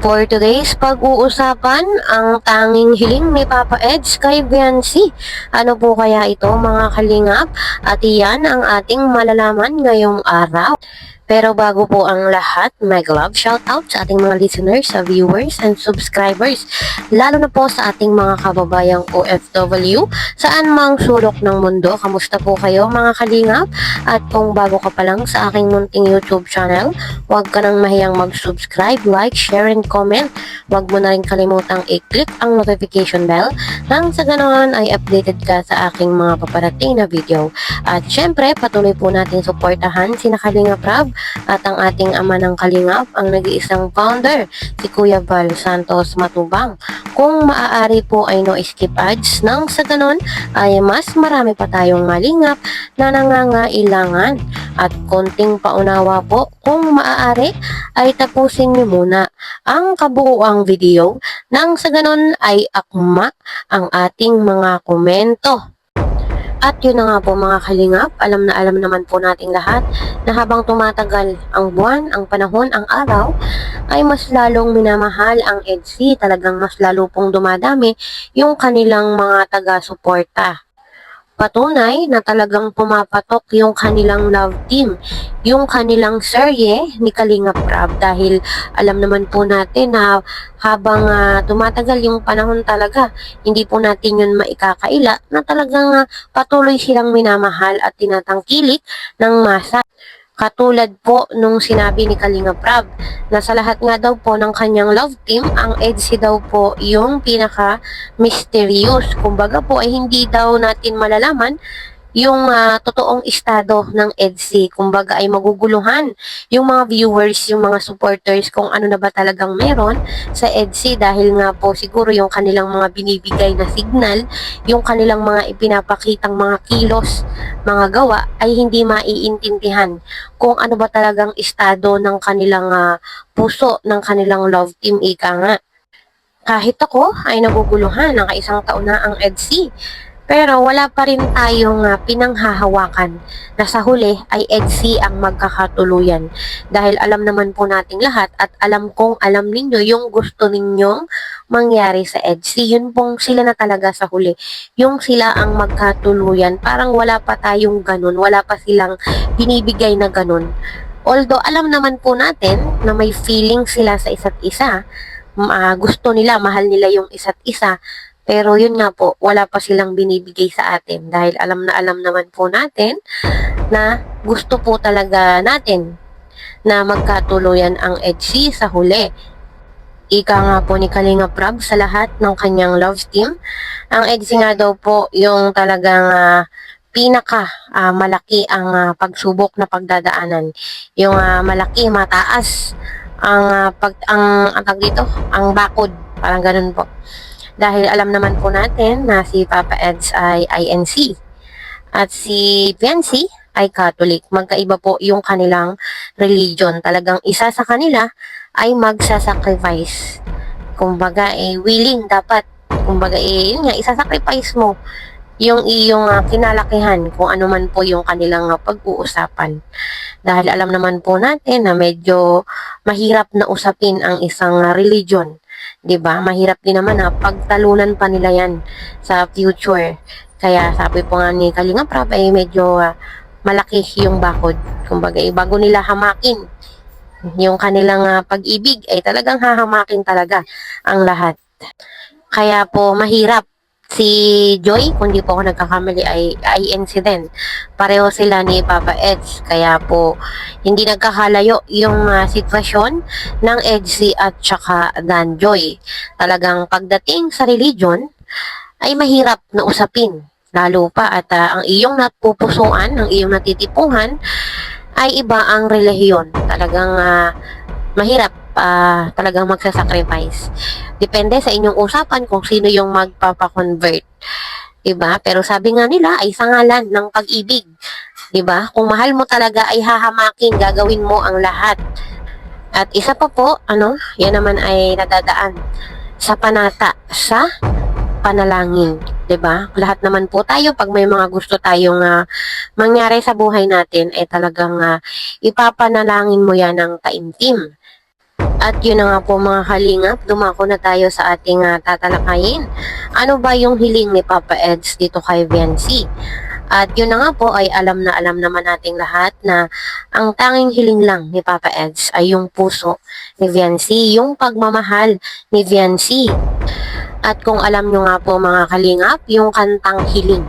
For today's pag-uusapan, ang tanging hiling ni Papa Eds kay Biancy. Ano po kaya ito mga kalingap? At iyan ang ating malalaman ngayong araw. Pero bago po ang lahat, mega love shoutout sa ating mga listeners, sa viewers and subscribers, lalo na po sa ating mga kababayang OFW, saan mang sulok ng mundo. Kamusta po kayo mga kalingap? At kung bago ka pa lang sa aking munting YouTube channel, huwag ka nang mahiyang mag-subscribe, like, share, and comment. Huwag mo na rin kalimutang i-click ang notification bell nang sa ganoon ay updated ka sa aking mga paparating na video. At syempre, patuloy po natin suportahan si Kalingap Rab at ang ating ama ng Kalingap, ang nag-iisang founder, si Kuya Val Santos Matubang. Kung maaari po ay no skip ads nang sa ganon ay mas marami pa tayong malingap na nangangailangan. At konting paunawa po, kung maaari ay tapusin niyo muna ang kabuuang video nang sa ganon ay akma ang ating mga komento. At yun na nga po mga kalingap, alam na alam naman po nating lahat na habang tumatagal ang buwan, ang panahon, ang araw, ay mas lalong minamahal ang EDSI. Talagang mas lalo pong dumadami yung kanilang mga taga-suporta. Patunay na talagang pumapatok yung kanilang love team, yung kanilang serye ni Kalingap Rab, dahil alam naman po natin na habang tumatagal yung panahon talaga, hindi po natin yun maikakaila na talagang patuloy silang minamahal at tinatangkilik ng masa. Katulad po nung sinabi ni Kalingap Rab na sa lahat nga daw po ng kanyang love team, ang EDSI daw po yung pinaka-mysterious. Kumbaga po ay hindi daw natin malalaman yung totoong estado ng EDSI. Kumbaga ay maguguluhan yung mga viewers, yung mga supporters kung ano na ba talagang meron sa EDSI, dahil nga po siguro yung kanilang mga binibigay na signal, yung kanilang mga ipinapakitang mga kilos, mga gawa ay hindi maiintindihan kung ano ba talagang estado ng kanilang puso, ng kanilang love team, ika nga. Kahit ako ay naguguluhan, nakaisang taon na ang EDSI. Pero wala pa rin tayong pinanghahawakan na sa huli ay EDSI ang magkakatuluyan. Dahil alam naman po nating lahat at alam kong alam ninyo yung gusto ninyong mangyari sa EDSI. Yun pong sila na talaga sa huli. Yung sila ang magkatuluyan. Parang wala pa tayong ganun. Wala pa silang binibigay na ganun. Although alam naman po natin na may feeling sila sa isa't isa. Gusto nila, mahal nila yung isa't isa. Pero yun nga po, wala pa silang binibigay sa atin dahil alam na alam naman po natin na gusto po talaga natin na magkatuluyan ang EDSI sa huli. Ika nga po ni Kalingap Rab sa lahat ng kanyang love team, ang EDSI nga daw po yung talagang pinaka malaki ang pagsubok na pagdadaanan. Yung malaki, mataas ang ang bakod, parang ganun po. Dahil alam naman po natin na si Papa Eds ay INC at si Biancy ay Catholic. Magkaiba po yung kanilang religion. Talagang isa sa kanila ay magsasacrifice. Kumbaga willing dapat. Kumbaga yun nga, isasacrifice mo yung iyong kinalakihan kung ano man po yung kanilang pag-uusapan. Dahil alam naman po natin na medyo mahirap na usapin ang isang religion. 'Di ba? Mahirap din naman pagtalunan pa nila 'yan sa future. Kaya sabi po nga ni Kalingap Rab ay medyo malaki yung bakod. Kumbaga bago nila hamakin yung kanilang pag-ibig ay talagang hahamakin talaga ang lahat. Kaya po mahirap. Si Joy, kung di po ako nagkakamali, ay INC din. Pareho sila ni Papa Eds. Kaya po, hindi nagkakalayo yung sitwasyon ng EDSI at saka Dan Joy. Talagang pagdating sa religion, ay mahirap na usapin. Lalo pa at ang iyong napupusuan, ang iyong natitipuhan, ay iba ang relihiyon. Talagang mahirap talagang magsasacrifice. Depende sa inyong usapan kung sino yung magpapakonvert. Diba? Pero sabi nga nila ay sa ngalan ng pag-ibig. Diba? Kung mahal mo talaga ay hahamakin, gagawin mo ang lahat. At isa pa po, yan naman ay nadadaan sa panata, sa panalangin. Diba? Lahat naman po tayo, pag may mga gusto tayong mangyari sa buhay natin, ay talagang ipapanalangin mo yan ng taimtim. At yun na nga po mga kalingap, dumako na tayo sa ating tatalakayin. Ano ba yung hiling ni Papa Eds dito kay Viancy? At yun na nga po ay alam naman nating lahat na ang tanging hiling lang ni Papa Eds ay yung puso ni Viancy, yung pagmamahal ni Viancy. At kung alam nyo nga po mga kalingap, yung kantang hiling.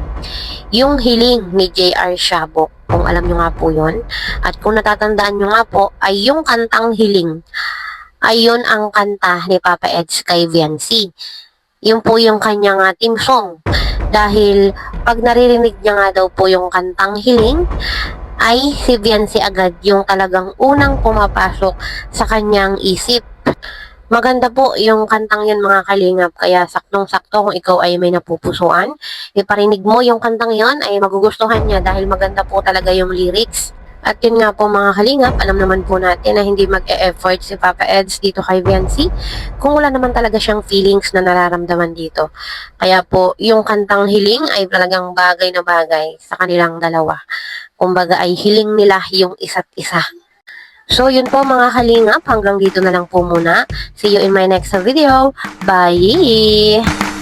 Yung hiling ni J.R. Shabok, kung alam nyo nga po yun. At kung natatandaan nyo nga po, ay yung kantang hiling. Ayun ang kanta ni Papa Eds kay Viancy. Yun po yung kanyang team song. Dahil pag naririnig niya nga daw po yung kantang hiling, ay si Viancy agad yung talagang unang pumapasok sa kanyang isip. Maganda po yung kantang yun mga kalingap, kaya saktong-sakto kung ikaw ay may napupusuan, iparinig mo yung kantang yun ay magugustuhan niya dahil maganda po talaga yung lyrics. At yun nga po mga kalingap, alam naman po natin na hindi mag-e-effort si Papa Eds dito kay Viancy kung wala naman talaga siyang feelings na nararamdaman dito. Kaya po, yung kantang hiling ay talagang bagay na bagay sa kanilang dalawa. Kumbaga ay hiling nila yung isa't isa. So yun po mga kalingap, hanggang dito na lang po muna. See you in my next video. Bye!